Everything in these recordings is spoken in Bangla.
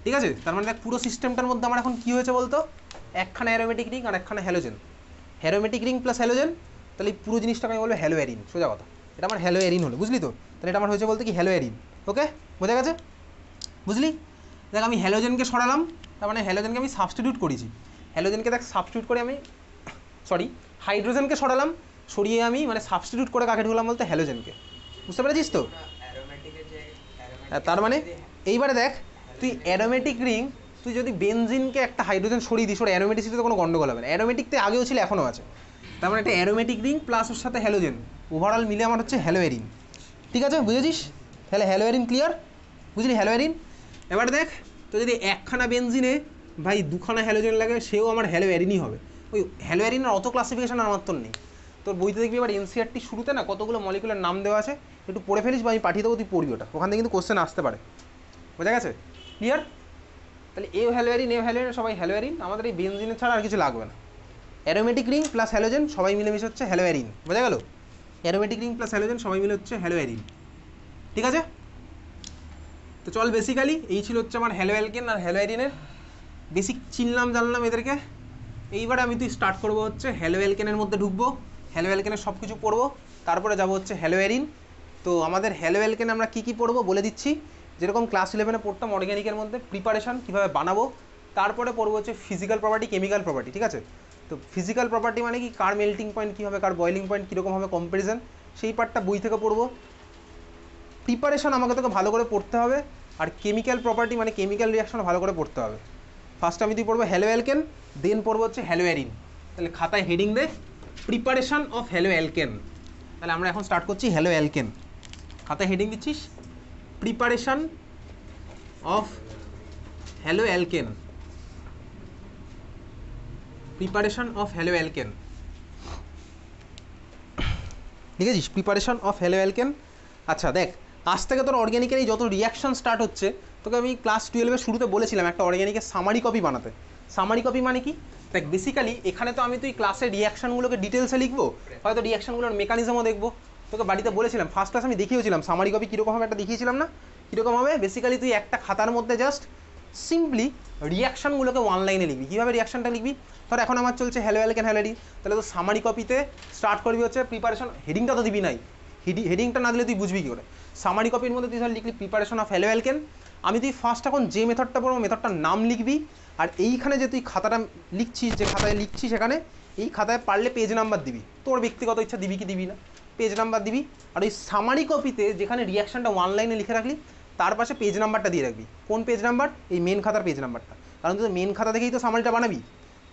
ঠিক আছে, তার মানে দেখ পুরো সিস্টেমটার মধ্যে আমার এখন কী হয়েছে বলতো, একখানা অ্যারোমেটিক রিং আর একখানা halogen, aromatic ring plus halogen, তাহলে এই পুরো জিনিসটাকে আমি বলবো হ্যালোঅ্যারিন, সোজা কথা, এটা আমার হ্যালোঅ্যারিন হলো, বুঝলি তো? তাহলে এটা আমার হয়েছে বলতে কি হ্যালোঅ্যারিন। ওকে, বোঝা গেছে? বুঝলি? দেখ আমি হ্যালোজেনকে সরালাম, তার মানে হ্যালোজেনকে আমি সাবস্টিটিউট করেছি, হ্যালোজেনকে দেখ সাবস্টিটিউট করে আমি হাইড্রোজেনকে সরালাম, সরিয়ে আমি মানে সাবস্টিটিউট করে কাকে ঢুকলাম বলতে হ্যালোজেনকে, বুঝতে পেরেছিস তো? তার মানে এইবারে দেখ তুই অ্যারোমেটিক রিং, তুই যদি বেনজিনকে একটা হাইড্রোজেন সরিয়ে দিস, ওর অ্যারোমেটিসিটিতে কোনো গন্ডগোল হবে না, অ্যারোমেটিকতে আগেও ছিল এখনও আছে, তার মানে একটা অ্যারোমেটিক রিং প্লাস ওর সাথে হ্যালোজেন, ওভারঅল মিলে আমার হচ্ছে হ্যালোঅ্যারিন। ঠিক আছে, বুঝেছিস? তাহলে হ্যালোঅ্যারিন ক্লিয়ার, বুঝলি হ্যালোঅ্যারিন? এবার দেখ তো যদি একখানা বেনজিনে ভাই দুখানা হ্যালোজেন লাগে, সেও আমার হ্যালোঅ্যারিনই হবে। ওই হ্যালোঅ্যারিনের অত ক্লাসিফিকেশন আমার তো নেই, তোর বইতে দেখবি এবার এনসিআরটি শুরুতে না কতগুলো মলিকুলার নাম দেওয়া আছে, একটু পড়ে ফেলিস বা আমি পাঠিয়ে দেবো, তুই পড়বি ওটা, ওখান থেকে কিন্তু কোশ্চেন আসতে পারে, বোঝা গেছে? ক্লিয়ার? তাহলে এ হ্যালোঅ্যারিন সবাই হ্যালোঅ্যারিন, আমাদের এই বেনজিনের ছাড়া আর কিছু লাগবে না, অ্যারোমেটিক রিং প্লাস হ্যালোজেন সবাই মিলেমিশে হচ্ছে হ্যালোঅ্যারিন, বোঝা গেল? অ্যারোমেটিক রিং প্লাস হ্যালোজেন সবাই মিলে হচ্ছে হ্যালোঅ্যারিন। ঠিক আছে, তো চল বেসিক্যালি এই ছিল হচ্ছে আমার হ্যালোঅ্যালকেন আর হ্যালোঅ্যারিনের বেসিক চিনলাম জানলাম এদেরকে। এইবারে আমি তুই স্টার্ট করবো হচ্ছে হ্যালোঅ্যালকেনের মধ্যে ঢুকবো, হ্যালোঅ্যালকেনের সব কিছু পড়বো, তারপরে যাবো হচ্ছে হ্যালোঅ্যারিন। তো আমাদের হ্যালোঅ্যালকেনে আমরা কী কী পড়বো বলে দিচ্ছি, যেরকম ক্লাস 11-এ পড়তাম অর্গ্যানিকের মধ্যে প্রিপারেশন কীভাবে বানাবো, তারপরে পড়বো হচ্ছে ফিজিক্যাল প্রপার্টি, কেমিক্যাল প্রপার্টি। ঠিক আছে, তো ফিজিক্যাল প্রপার্টি মানে কি, কার মেল্টিং পয়েন্ট কী হবে, কার বয়েলিং পয়েন্ট কীরকম হবে, কম্পারিজন, সেই পার্টটা বই থেকে পড়বো। প্রিপারেশন আমাকে তোকে ভালো করে পড়তে হবে, আর কেমিক্যাল প্রপার্টি মানে কেমিক্যাল রিয়াকশন ভালো করে পড়তে হবে। ফার্স্ট আমি তুই পড়বো হ্যালোঅ্যালকেন, দেন পড়বো হচ্ছে হ্যালোঅ্যারিন। তাহলে খাতায় হেডিং দে প্রিপারেশন অফ হ্যালোঅ্যালকেন। তাহলে আমরা এখন স্টার্ট করছি হ্যালোঅ্যালকেন, খাতায় হেডিং দিচ্ছিস preparation of haloalkane, preparation of haloalkane, লিখেছিস প্রিপারেশন অফ হ্যালোঅ্যালকেন। আচ্ছা দেখ, আজ থেকে তোর অর্গ্যানিকের এই যত রিয়াকশন স্টার্ট হচ্ছে, তোকে আমি ক্লাস 12-এর শুরুতে বলেছিলাম একটা অর্গ্যানিকের সামারি কপি বানাতে। সামারি কপি মানে কি দেখ, বেসিক্যালি এখানে তো আমি তুই ক্লাসের রিয়াকশানগুলোকে ডিটেলসে লিখবো, হয়তো রিয়াকশানগুলোর মেকানিজমও দেখবো, তোকে বাড়িতে বলেছিলাম ফার্স্ট ক্লাস আমি দেখিয়েছিলাম সামারি কপি কীরকম হবে, একটা দেখিয়েছিলাম না কীরকম হবে। বেসিক্যালি তুই একটা খাতার মধ্যে জাস্ট সিম্পলি রিয়াকশানগুলোকে ওয়ান লাইনে লিখবি। কীভাবে রিয়াকশানটা লিখবি, ধর এখন আমার চলছে হ্যালোঅ্যালকেন হ্যালোঅ্যারিন, তাহলে তো সামারি কপিতে স্টার্ট করবি হচ্ছে প্রিপারেশন, হেডিংটা তো দিবি নাই, হেডিংটা না দিলে তুই বুঝবি কী করে। সামারি কপির মধ্যে তুই ধর লিখলি প্রিপারেশন অফ হ্যালোঅ্যালকেন, আমি তুই ফার্স্ট এখন যে মেথডটা পড়বো মেথডটার নাম লিখবি, আর এইখানে যে তুই খাতাটা লিখছিস, যে খাতায় লিখছিস সেখানে এই খাতায় পারলে পেজ নাম্বার দিবি, তোর ব্যক্তিগত ইচ্ছা দিবি কি দিবি না, পেজ নাম্বার দিবি। আর ওই সামারি কপিতে যেখানে রিয়াকশানটা ওয়ান লাইনে লিখে রাখলি তার পাশে পেজ নাম্বারটা দিয়ে রাখবি। কোন পেজ নাম্বার, এই মেন খাতার পেজ নাম্বারটা, কারণ তুই মেন খাতা দেখেই তো সামারিটা বানাবি।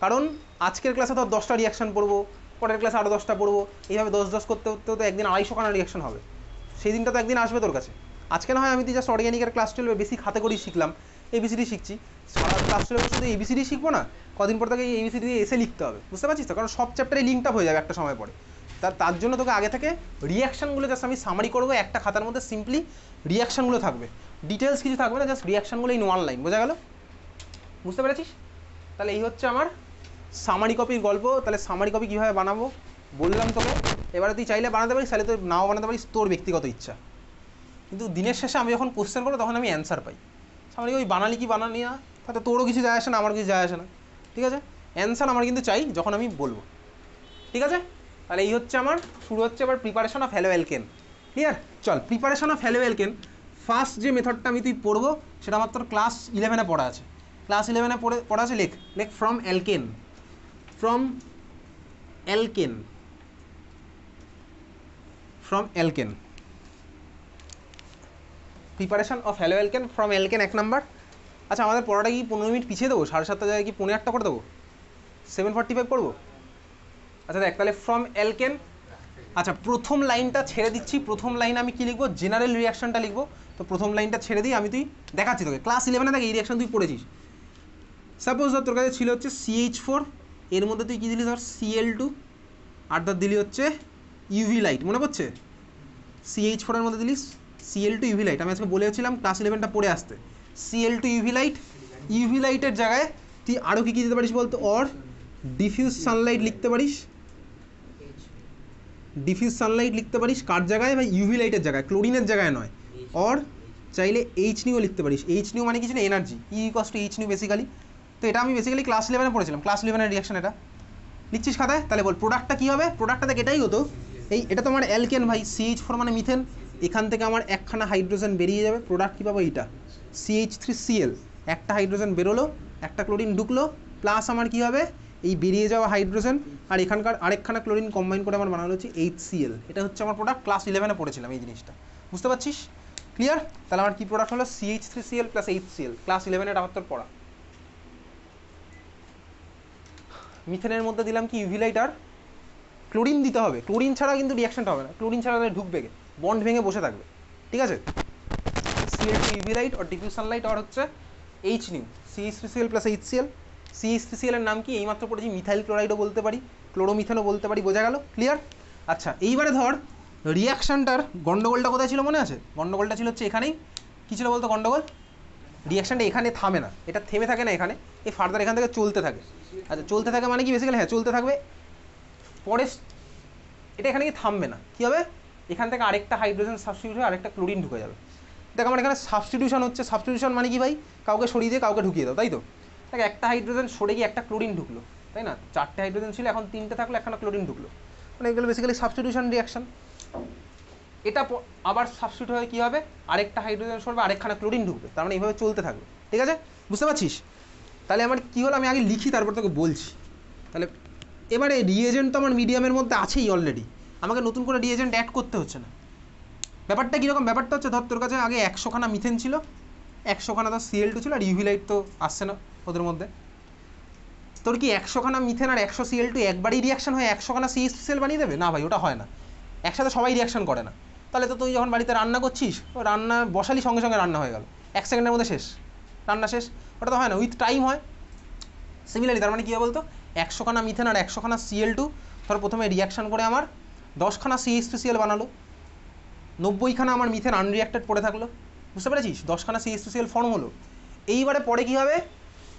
কারণ আজকের ক্লাসে ধর 10টা রিয়াকশান পড়বো, পরের ক্লাসে আরও 10টা পড়বো, এইভাবে 10 করতে করতে তো একদিন 250 খানা রিয়াকশান হবে, সেই দিনটা তো একদিন আসবে তোর কাছে। আজকে না হয় আমি তুই জাস্ট অর্গ্যানিকের ক্লাস 12 বেশি খাতে করেই শিখলাম, এবিসিডি শিখছি, সারা ক্লাস 12 শুধু এবিসিডি শিখবো না, কদিন পর থেকে এই এবিসিডি এসে লিখতে হবে, বুঝতে পারছিস তো? কারণ সব চ্যাপ্টারে লিঙ্ক আপ হয়ে যাবে একটা সময় পরে, তার জন্য তোকে আগে থেকে রিয়াকশানগুলো জাস্ট আমি সামারি করবো, একটা খাতার মধ্যে সিম্পলি রিয়াকশানগুলো থাকবে, ডিটেলস কিছু থাকবে না, জাস্ট রিয়াকশানগুলো ইন ওয়ান লাইন, বোঝা গেল? বুঝতে পেরেছিস? তাহলে এই হচ্ছে আমার সামারি কপির গল্প। তাহলে সামারি কপি কীভাবে বানাবো বললাম তোকে, এবারে তুই চাইলে বানাতে পারিস, তাহলে তুই নাও বানাতে পারিস, তোর ব্যক্তিগত ইচ্ছা। কিন্তু দিনের শেষে আমি যখন কোশ্চেন করবো তখন আমি অ্যান্সার পাই। সামারি কপি বানালি কি বানালি না তাতে তোরও কিছু যায় আসে না, আমার কিছু যায় আসে না, ঠিক আছে? অ্যান্সার আমার কিন্তু চাই যখন আমি বলবো, ঠিক আছে? তাহলে এই হচ্ছে আমার শুরু হচ্ছে এবার প্রিপারেশন অফ হ্যালোঅ্যালকেন। ক্লিয়ার? চল প্রিপারেশন অফ হ্যালোঅ্যালকেন ফার্স্ট যে মেথডটা আমি তুই পড়বো সেটা আমার তোর ক্লাস 11-এ পড়া আছে, ক্লাস 11-এ পড়া আছে, লেখ from alkane, from alkane, from alkane, preparation of haloalkane from alkane 1 number. আচ্ছা আমাদের পড়াটা কি 15 মিনিট পিছিয়ে দেবো, 7:30 জায়গায় কি 7:45 করে দেবো, 7:45 করবো? আচ্ছা দেখ তাহলে ফ্রম অ্যালকেন, আচ্ছা প্রথম লাইনটা ছেড়ে দিচ্ছি, প্রথম লাইন আমি কি লিখবো, জেনারেল রিয়াকশনটা লিখবো। তো প্রথম লাইনটা ছেড়ে দিই, আমি তুই দেখাচ্ছি তোকে, ক্লাস 11-এ দেখ এই রিয়াকশন তুই পড়েছিস। সাপোজ ধর তোর কাছে ছিল হচ্ছে CH4, এর মধ্যে তুই কী দিলি ধর Cl2, আর ধর দিলি হচ্ছে ইউভি লাইট, মনে পড়ছে? CH4 এর মধ্যে দিলিস Cl2 ইউভি লাইট, আমি আজকে বলেছিলাম ক্লাস 11টা পড়ে আসতে, Cl2 ইউভি লাইট, ইউভি লাইটের জায়গায় তুই আরও কী কী দিতে পারিস বলতো, অর ডিফিউজ সানলাইট লিখতে পারিস, ডিফিউজ সানলাইট লিখতে পারিস কার জায়গায়, বা ইউভি লাইটের জায়গায়, ক্লোরিনের জায়গায় নয়, অর চাইলে এইচ নিউ লিখতে পারিস। এইচ নিউ মানে কিছু না, energy, E equals to H new basically. তো এটা আমি বেসিক্যালি ক্লাস 11 পড়েছিলাম, ক্লাস 11 রিয়াকশন। এটা লিখছিস খাতায়? তাহলে বল প্রোডাক্টটা কী হবে। প্রোডাক্টটা দেখ এটাই হতো, এটা তোমার অ্যালকেন ভাই, CH4 মানে মিথেন, এখান থেকে আমার একখানা হাইড্রোজেন বেরিয়ে যাবে, প্রোডাক্ট কী পাবো এইটা CH3Cl, একটা হাইড্রোজেন বেরোলো, একটা ক্লোরিন ঢুকলো, প্লাস আমার কী হবে এই বেরিয়ে যাওয়া হাইড্রোজেন আর এখানকার আরেকখানা ক্লোরিন কম্বাইন করে আমার বানানো হচ্ছে HCl। এটা হচ্ছে আমার প্রোডাক্ট, ক্লাস 11 পড়েছিলাম এই জিনিসটা, বুঝতে পারছিস? ক্লিয়ার? তাহলে আমার কী প্রোডাক্ট হলো CH3Cl প্লাস HCl, ক্লাস 11 আমার তোর পড়া। মিথেনের মধ্যে দিলাম কি ইউভি লাইট আর ক্লোরিন দিতে হবে, ক্লোরিন ছাড়া কিন্তু রিয়াকশনটা হবে না, ক্লোরিন ছাড়া ঢুকবে, বন্ড ভেঙে বসে থাকবে, ঠিক আছে? Cl2 ইউভি লাইট আর ডিফিউজ সানলাইট আর হচ্ছে H new CH3Cl plus HCl। CH3Cl এর নাম কি এইমাত্র পড়েছি, মিথাইল ক্লোরাইডও বলতে পারি, ক্লোরোমিথেনও বলতে পারি, বোঝা গেল? ক্লিয়ার? আচ্ছা এইবারে ধর রিয়াকশনটার গন্ডগোলটা কোথায় ছিল মনে আছে? গন্ডগোলটা ছিল হচ্ছে এখানেই। কী ছিল বলতো গন্ডগোল? রিয়াকশনটা এখানে থামে না, এটা থেমে থাকে না এখানে, এই ফার্দার এখান থেকে চলতে থাকে। আচ্ছা চলতে থাকে মানে কি বেসিক্যালি, হ্যাঁ চলতে থাকবে, পরে এটা এখানে কি থামবে না, কী হবে এখান থেকে আরেকটা হাইড্রোজেন সাবস্টিটিউট হয়ে আরেকটা ক্লোরিন ঢুকে যাবে। দেখ আমার এখানে সাবস্টিটিউশন হচ্ছে, সাবস্টিটিউশন মানে কি ভাই, কাউকে সরিয়ে দিয়ে কাউকে ঢুকিয়ে দাও, তাই তো? দেখ একটা হাইড্রোজেন সরে গিয়ে একটা ক্লোরিন ঢুকলো, তাই না? 4টে হাইড্রোজেন ছিল, এখন 3টে থাকলো, একখানা ক্লোরিন ঢুকলো, মানে এগুলো বেসিক্যালি সাবস্টিটিউশন রিয়াকশন। এটা আবার সাবস্টিটিউট হয়ে কী হবে, আরেকটা হাইড্রোজেন সরবে, আরেকখানা ক্লোরিন ঢুকবে, তার মানে এইভাবে চলতে থাকবে, ঠিক আছে? বুঝতে পারছিস? তাহলে আমার কী হলো, আমি আগে লিখি তারপর তোকে বলছি। তাহলে এবারে রিয়েজেন্ট তো আমার মিডিয়ামের মধ্যে আছেই অলরেডি, আমাকে নতুন করে রিয়েজেন্ট অ্যাড করতে হচ্ছে না। ব্যাপারটা কীরকম, ব্যাপারটা হচ্ছে ধর তোর কাছে আগে 100খানা মিথেন ছিল, 100খানা তো Cl2 ছিল, আর ইউভি লাইট তো আসছে না ওদের মধ্যে। তোর কি 100খানা মিথেন আর 100 Cl2 একবারই রিয়াকশন হয়ে 100খানা CH3Cl বানিয়ে দেবে? না ভাই, ওটা হয় না, একসাথে সবাই রিয়াকশন করে না। তাহলে তো তুই যখন বাড়িতে রান্না করছিস, ও রান্না বসালি সঙ্গে সঙ্গে রান্না হয়ে গেল, 1 সেকেন্ডের মধ্যে শেষ, রান্না শেষ, ওটা তো হয় না, উইথ টাইম হয়। সিমিলারলি তার মানে কী বলতো, 100খানা মিথেন আর 100খানা Cl2 ধর প্রথমে রিয়াকশন করে আমার 10খানা CH3Cl বানালো, 90খানা আমার মিথেন আনরিয়াক্টেড পড়ে থাকলো, বুঝতে পেরেছিস? 10খানা CH3Cl ফর্ম হলো। এইবারে পরে কী হবে,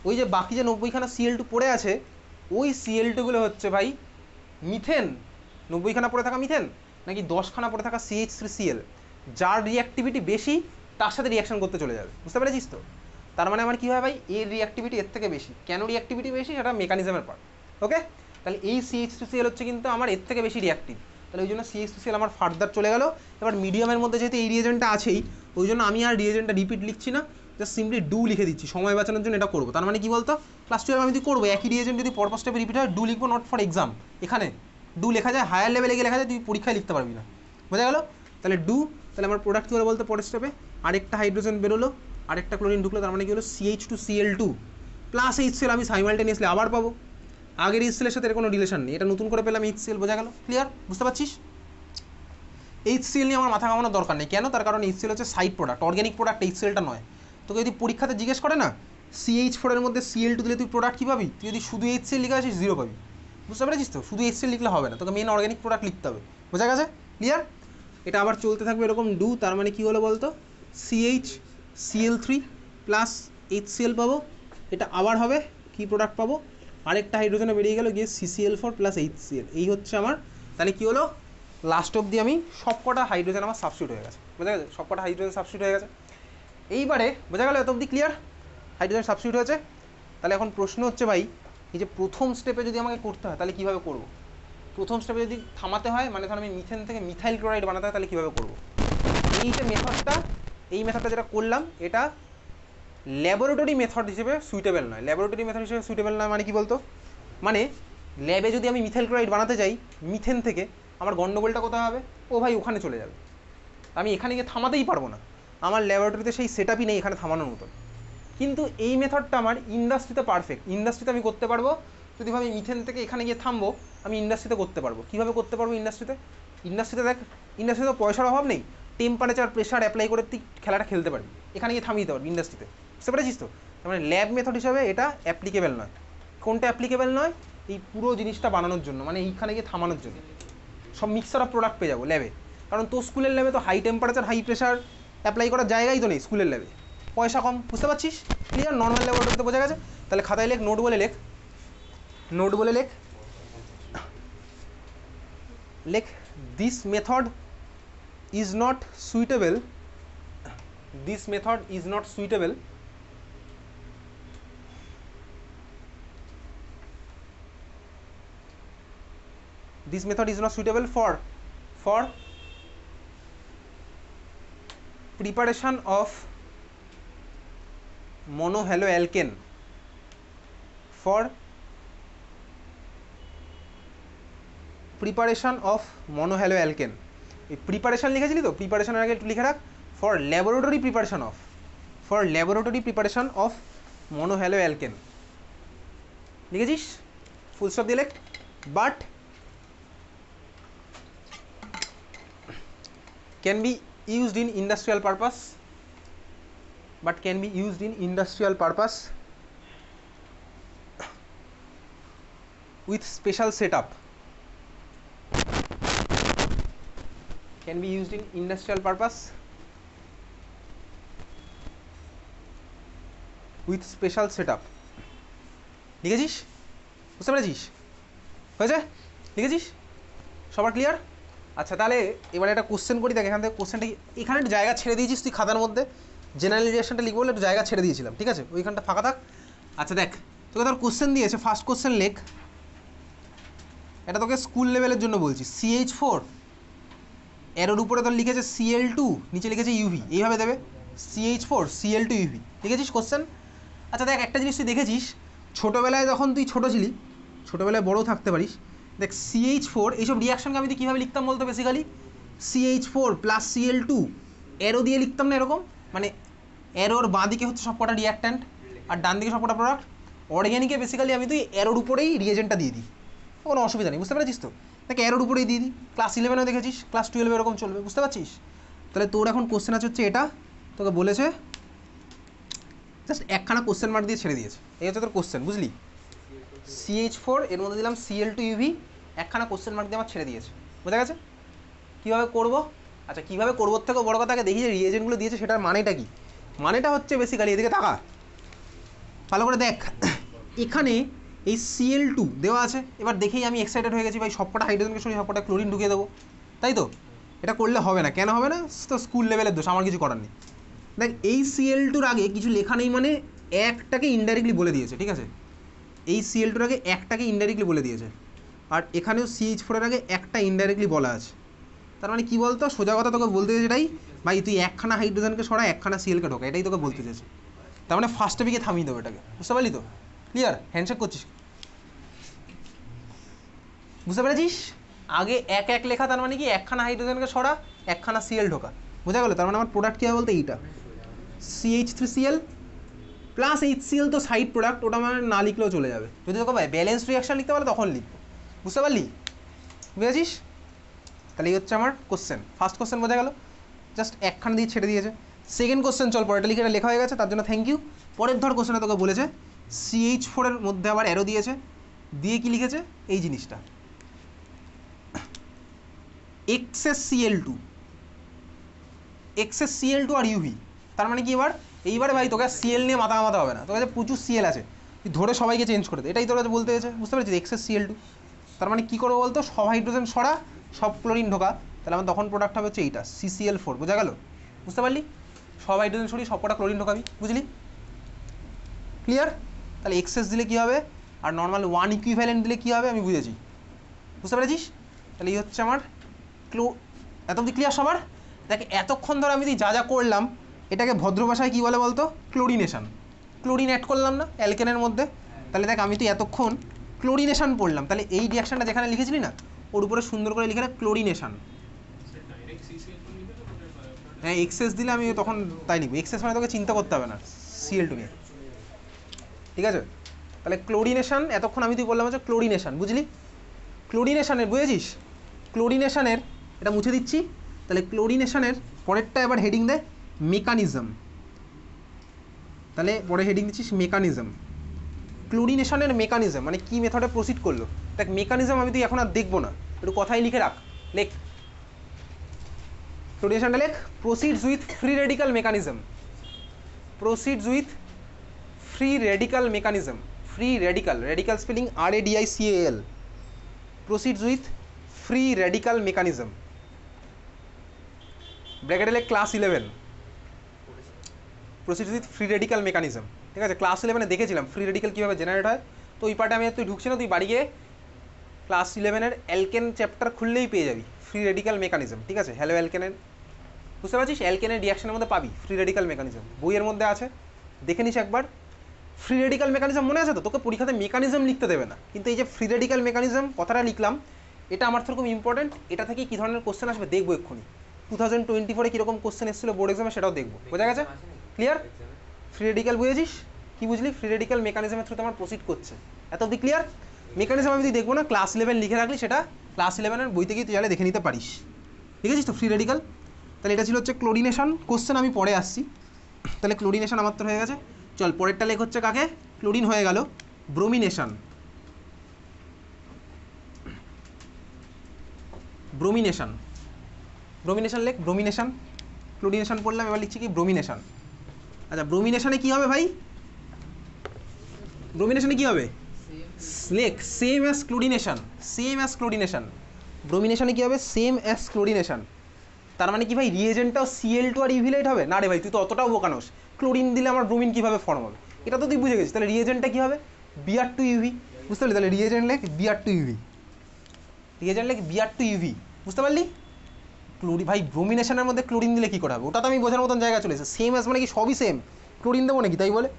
ওই যে বাকি যে 90খানা Cl2 পড়ে আছে, ওই Cl2গুলো হচ্ছে ভাই মিথেন, 90খানা পড়ে থাকা মিথেন নাকি 10খানা পড়ে থাকা CH3Cl, যার রিয়াক্টিভিটি বেশি তার সাথে রিয়াকশন করতে চলে যাবে, বুঝতে পেরেছিস তো? তার মানে আমার কী হয় ভাই, এর রিয়াক্টিভিটি এর থেকে বেশি। কেন রিয়াক্টিভিটি বেশি, সেটা মেকানিজমের পার্ট, ওকে? তাহলে এই CH3Cl হচ্ছে কিন্তু আমার এর থেকে বেশি রিয়াক্টিভ, তাহলে ওই জন্য CH3Cl আমার ফার্দার চলে গেল। এবার মিডিয়ামের মধ্যে যেহেতু এই রিয়েজেন্টটা আছেই, ওই জন্য আমি আর রিয়েজেন্টটা রিপিট লিখছি না, জাস্ট সিম্পলি ডু লিখে দিচ্ছি, সময় বাঁচানোর জন্য এটা করবো। তার মানে কি বলতো, ক্লাস 12 আমি যদি করবো একই রিয়েজেন্ট যদি পরপর স্টেপে রিপিট হয়, ডু লিখবো নট ফর এক্সাম, এখানে ডু লেখা যায়, হায়ার লেভেলে গিয়ে লেখা যায়, তুই পরীক্ষায় লিখতে পারবি না, বোঝা গেল? তাহলে ডু, তাহলে আমার প্রোডাক্ট কী হলো বলতে পরের স্টেপে, আরেকটা হাইড্রোজেন বেরোলো, আরেকটা ক্লোরিন ঢুকলো, তার মানে কি হলো CH2Cl2 প্লাস HCl আমি সাইমালটেনিয়াসলি আবার পাবো। আগের HCl এর সাথে এর কোনো রিলেশন নেই, এটা নতুন করে পেলাম HCl, বোঝা গেল? ক্লিয়ার? বুঝতে পারছিস? HCl নিয়ে আমার মাথা ঘামানোর দরকার নেই, কেন? তার কারণ HCl হচ্ছে সাইড প্রোডাক্ট, অর্গ্যানিক প্রোডাক্ট HClটা নয়। তোকে যদি পরীক্ষাতে জিজ্ঞেস করে না CH4 এর মধ্যে Cl2 দিলে তুই প্রোডাক্ট কী পাবি, তুই যদি শুধু HCl লিখে আসিস 0 পাবি, বুঝতে পেরেছিস তো? শুধু HCl লিখলে হবে না, তোকে মেন অর্গ্যানিক প্রোডাক্ট লিখতে হবে, বোঝা গেছে? ক্লিয়ার? এটা আবার চলতে থাকবে এরকম ডু, তার মানে কী হলো বলতো, CHCl3 প্লাস HCl পাবো, এটা আবার হবে কী প্রোডাক্ট পাবো, আরেকটা হাইড্রোজেনে বেরিয়ে গেল গিয়ে CCl4 প্লাস HCl, এই হচ্ছে আমার। তাহলে কী হলো, লাস্ট অবধি আমি সব কটা হাইড্রোজেন আমার সাবস্টিটিউট হয়ে গেছে, বোঝা গেছে? সব কটা হাইড্রোজেন সাবস্টিটিউট হয়ে গেছে। এইবারে বোঝা গেল এত অবধি ক্লিয়ার, হাইড্রোজেন সাবস্টিটিউট হয়েছে। তাহলে এখন প্রশ্ন হচ্ছে ভাই, এই যে প্রথম স্টেপে যদি আমাকে করতে হয় তাহলে কীভাবে করবো? প্রথম স্টেপে যদি থামাতে হয়, মানে ধর আমি মিথেন থেকে মিথাইল ক্লোরাইড বানাতে হয়, তাহলে কীভাবে করবো? এই যে মেথডটা, এই মেথডটা যেটা করলাম, এটা ল্যাবরেটরি মেথড হিসেবে সুইটেবল নয়। ল্যাবরেটরি মেথড হিসেবে সুইটেবল নয় মানে কি বলতো, মানে ল্যাবে যদি আমি মিথাইল ক্লোরাইড বানাতে যাই মিথেন থেকে, আমার গন্ডগোলটা কোথায় হবে, ও ভাই ওখানে চলে যাবে, আমি এখানে গিয়ে থামাতেই পারবো না, আমার ল্যাবরেটরিতে সেই সেট আপই নেই এখানে থামানোর মতন। কিন্তু এই মেথডটা আমার ইন্ডাস্ট্রিতে পারফেক্ট, ইন্ডাস্ট্রিতে আমি করতে পারবো। যদি ভাবি মিথেন থেকে এখানে গিয়ে থামবো, আমি ইন্ডাস্ট্রিতে করতে পারবো। কীভাবে করতে পারবো ইন্ডাস্ট্রিতে? ইন্ডাস্ট্রিতে দেখ, ইন্ডাস্ট্রিতে পয়সার অভাব নেই, টেম্পারেচার প্রেশার অ্যাপ্লাই করে তুই খেলাটা খেলতে পারবি, এখানে গিয়ে থামিয়ে দিতে পারবি ইন্ডাস্ট্রিতে, বুঝতে পেরেছিস তো? তার মানে ল্যাব মেথড হিসাবে এটা অ্যাপ্লিকেবল নয়। কোনটা অ্যাপ্লিকেবল নয়? এই পুরো জিনিসটা বানানোর জন্য, মানে এইখানে গিয়ে থামানোর জন্য। সব মিক্সার অফ প্রোডাক্ট পেয়ে যাবো ল্যাবে, কারণ তোর স্কুলের ল্যাবে তো high temperature high pressure apply করার জায়গাই তো নেই স্কুলের ল্যাবে, পয়সা কম, বুঝতে পারছিস? ক্লিয়ার? নর্মাল ল্যাবরেটরিতে বোঝা গেছে। তাহলে খাতায় লেখ, নোট বলে লেখ, নোট বলে লেখ, লেখ this method is not suitable, this method is not suitable this method is not suitable for preparation of monohaloalkane for preparation of monohaloalkane এই প্রিপারেশন লিখেছিলি তো প্রিপারেশনের আগে একটু লিখে রাখ for laboratory preparation of monohaloalkane লিখেছিস ফুল স্টপ দিয়ে লেখ but can be used in industrial purpose with special setup can be used in industrial purpose with special setup লিখেছিস বুঝতে পেরেছিস হয়েছে লিখেছিস সবার ক্লিয়ার আচ্ছা তাহলে এবারে একটা কোশ্চেন করি দেখ এখান থেকে কোশ্চেনটা এখানে একটু জায়গা ছেড়ে দিয়েছিস তুই খাতার মধ্যে জেনারেলাইজেশনটা লিখবো বলে একটু জায়গা ছেড়ে দিয়েছিলাম ঠিক আছে ওইখানটা ফাঁকা থাক আচ্ছা দেখ তোকে ধর কোশ্চেন দিয়েছে ফার্স্ট কোশ্চেন লেখ এটা তোকে স্কুল লেভেলের জন্য বলছি CH4 এরোর উপরে তোর লিখেছে Cl2 নিচে লিখেছে ইউভি এইভাবে দেবে CH4 Cl2 ইউভি লিখেছিস কোশ্চেন আচ্ছা দেখ একটা জিনিস তুই দেখেছিস ছোটোবেলায় যখন তুই ছোটো ছিলি ছোটোবেলায় বড়ও থাকতে পারিস দেখ CH4 এইসব রিয়াকশনকে আমি কীভাবে লিখতাম বলতো বেসিক্যালি CH4 প্লাস Cl2 এরো দিয়ে লিখতাম না এরকম মানে এরোর বাঁ দিকে হচ্ছে সবকটা রিয়াক্ট্যান্ট আর ডান দিকে সবকটা প্রোডাক্ট অর্গ্যানিকে বেসিক্যালি আমি তুই এরোর উপরেই রিয়েজেন্টটা দিয়ে দিই কোনো অসুবিধা নেই বুঝতে পেরেছিস তো দেখ এরোর উপরেই দিয়ে দিই ক্লাস 11এও দেখেছিস ক্লাস 12 এরকম চলবে বুঝতে পারছিস তাহলে তোর এখন কোশ্চেন আছে হচ্ছে এটা তোকে বলেছে জাস্ট একখানা কোশ্চেন মার্ক দিয়ে ছেড়ে দিয়েছে এই হচ্ছে তোর কোশ্চেন বুঝলি CH4 এর মধ্যে দিলাম Cl2 ইউভি একখানা কোশ্চেন মার্ক দিয়ে আমার ছেড়ে দিয়েছে বোঝা গেছে কীভাবে করবো আচ্ছা কীভাবে করবো থেকে বড় কথাকে দেখি যে রিয়েজেন্টগুলো দিয়েছে সেটার মানেটা কি মানেটা হচ্ছে বেসিক্যালি এদিকে তাকা ভালো করে দেখ এখানে এই Cl2 দেওয়া আছে এবার দেখেই আমি এক্সাইটেড হয়ে গেছি ভাই সবকটা হাইড্রোজেনকে সরিয়ে সবকটা ক্লোরিন ঢুকিয়ে দেবো তাই তো এটা করলে হবে না কেন হবে না তো স্কুল লেভেলের দোষ আমার কিছু করার নেই দেখ এই Cl2-র আগে কিছু লেখা নেই মানে একটাকে ইনডাইরেক্টলি বলে দিয়েছে ঠিক আছে এই Cl2-র আগে একটাকে ইনডাইরেক্টলি বলে দিয়েছে আর এখানেও CH4-এর আগে একটা ইনডাইরেক্টলি বলা আছে তার মানে কী বলতো সোজা কথা তোকে বলতে চাইছে এটাই ভাই তুই একখানা হাইড্রোজেনকে সরা একখানা Cl-কে ঢোকা এটাই তোকে বলতে চাইছে তার মানে ফার্স্ট টপিকে থামিয়ে দেবো এটাকে বুঝতে পারলি তো ক্লিয়ার হ্যান্ডশেক করছিস বুঝতে পেরেছিস আগে এক এক লেখা তার মানে কি একখানা হাইড্রোজেনকে সরা একখানা Cl ঢোকা বোঝা গেলো তার মানে আমার প্রোডাক্ট কী হবে বলতে এইটা CH3Cl প্লাস HCl তো সাইড প্রোডাক্ট ওটা মানে না লিখলেও চলে যাবে যদি তোকে ভাই ব্যালেন্স রিয়াকশন লিখতে পারলে তখন লিখবো বুঝতে পারলি বুঝেছিস তাহলে এই হচ্ছে আমার কোশ্চেন ফার্স্ট কোশ্চেন বোঝা গেল জাস্ট একখানা দিয়ে ছেড়ে দিয়েছে সেকেন্ড কোশ্চেন চল পরেটা লিখে লেখা হয়ে গেছে তার জন্য থ্যাংক ইউ পরের ধর কোশ্চেনে তোকে বলেছে CH4-এর মধ্যে আবার অ্যারো দিয়েছে দিয়ে কি লিখেছে এই জিনিসটা এক্সেস Cl2 আর ইউভি তার মানে কি এবার এইবারে ভাই তোকে Cl নিয়ে মাথা ঘামাতে হবে না তোর কাছে প্রচুর Cl আছে তুই ধরে সবাইকে চেঞ্জ করে দে এটাই তোর কাছে বলতে হয়েছে বুঝতে পেরেছিস এক্সেস Cl2 তার মানে কী করবো বলতো সব হাইড্রোজেন সরা সব ক্লোরিন ঢোকা তাহলে আমার তখন প্রোডাক্ট হবে হচ্ছে এইটা CCl4 বোঝা গেল বুঝতে পারলি সব হাইড্রোজেন সরিয়ে সবকটা ক্লোরিন ঢোকাবি বুঝলি ক্লিয়ার তাহলে এক্সেস দিলে কী হবে আর নর্মাল ওয়ান ইকুইভ্যালেন্ট দিলে কী হবে আমি বুঝেছি বুঝতে পেরেছিস তাহলে এই হচ্ছে আমার এত অবধি ক্লিয়ার সবার দেখ এতক্ষণ ধরে আমি যা যা করলাম এটাকে ভদ্র ভাষায় কী বলে বলতো ক্লোরিনেশন ক্লোরিন অ্যাড করলাম না অ্যালকেনের মধ্যে তাহলে দেখ আমি তো এতক্ষণ ক্লোরিনেশন পড়লাম তাহলে এই রিয়াকশানটা যেখানে লিখেছিলি না ওর উপরে সুন্দর করে লিখে ক্লোরিনেশন হ্যাঁ এক্সেস দিলে আমি তখন তাই নিব এক্সেস মানে তোকে চিন্তা করতে হবে না Cl2 নিয়ে ঠিক আছে তাহলে ক্লোরিনেশন এতক্ষণ আমি তুই বললাম হচ্ছে ক্লোরিনেশন বুঝলি ক্লোরিনেশনের বুঝেছিস ক্লোরিনেশনের এটা মুছে দিচ্ছি তাহলে ক্লোরিনেশনের পরেরটা এবার হেডিং দেয় মেকানিজম তাহলে পরে হেডিং দিচ্ছিস মেকানিজম ক্লোরিনেশনের মেকানিজম মানে কী মেথডে প্রসিড করলো দেখ মেকানিজম আমি তুই এখন আর দেখবো না একটু কথাই লিখে রাখ লেখ ক্লোরিনেশনটা লেখ proceeds with free radical mechanism proceeds with free radical mechanism free radical spelling RADICAL proceeds with free radical mechanism ব্র্যাকেটে লেখ class 11 proceed with free radical mechanism, ঠিক আছে? ক্লাস 11-এ দেখেছিলাম ফ্রি রেডিক্যাল কীভাবে জেনারেট হয়। তো ওই পার্টে আমি তুই ঢুকছি না, তুই বাড়ি গিয়ে ক্লাস 11-এর অ্যালকেন চ্যাপ্টার খুললেই পেয়ে যাবি ফ্রি রেডিক্যাল মেকানিজম, ঠিক আছে? হ্যালো অ্যালকেনের, বুঝতে পারছিস? অ্যালকেনের রিয়াকশনের মধ্যে পাবি ফ্রি রেডিক্যাল মেকানিজম, বইয়ের মধ্যে আছে, দেখে নিস একবার। ফ্রি রেডিক্যাল মেকানিজম মনে আছে তো? তোকে পরীক্ষাতে মেকানিজম লিখতে দেবে না, কিন্তু এই যে ফ্রি রেডিক্যাল মেকানিজম কথাটা লিখলাম, এটা আমার তো খুব ইম্পর্টেন্ট। এটা থেকে কী ধরনের কোশ্চেন আসবে দেখবো এক্ষুনি। 2024-এ কীরকম কোশ্চেন এসেছিলো বোর্ড এক্সামে সেটাও দেখবো। বোঝা গেছে? ক্লিয়ার? ফ্রি রেডিক্যাল বুঝেছিস? কী বুঝলি? ফ্রি রেডিক্যাল মেকানিজমের থ্রুতে আমার প্রসিড করছে, এত অব্দি ক্লিয়ার? মেকানিজম আমি তুই দেখবো না, ক্লাস 11 লিখে রাখলি, সেটা ক্লাস 11-এর বইতে গিয়ে তুই চাইলে দেখে নিতে পারিস, ঠিক আছে? তো ফ্রি রেডিক্যাল, তাহলে এটা ছিল হচ্ছে ক্লোরিনেশন। কোশ্চেন আমি পরে আসছি। তাহলে ক্লোরিনেশন আমার তো হয়ে গেছে। চল পরেরটা লেখ হচ্ছে কাকে? ক্লোরিন হয়ে গেল। ব্রোমিনেশন, ব্রোমিনেশন, ব্রোমিনেশন লেখ। ব্রোমিনেশন, ক্লোরিনেশন পড়লাম, এবার লিখছি কি? ব্রোমিনেশন। আচ্ছা, ব্রোমিনেশনে কী হবে ভাই? ব্রোমিনেশনে কী হবে? লেখ same as chlorination, same as chlorination. ব্রোমিনেশনে কী হবে? Same as chlorination. তার মানে কি ভাই রিয়েজেন্টটাও Cl2 আর ইভিলেট হবে? না রে ভাই, তুই তো অতটাও বোকানোস। ক্লোরিন দিলে আমার ব্রোমিন কীভাবে ফর্ম হবে এটা তো তুই বুঝে গেছিস। তাহলে রিয়েজেন্টটা কী হবে? Br2uv, বুঝতে পারলি? তাহলে রিয়েজেন্ট লেখ Br2uv, রিয়েজেন্ট লেখ Br2uv, বুঝতে পারলি? ভাই ব্রোমিনেশনের মধ্যে ক্লোরিন দিলে কী করে হবে? ওটা তো আমি বোঝার মতন জায়গা চলে এসেছে। সেম অ্যাজ মানে কি সবই সেম, ক্লোরিন দেবো নাকি তাই বলে?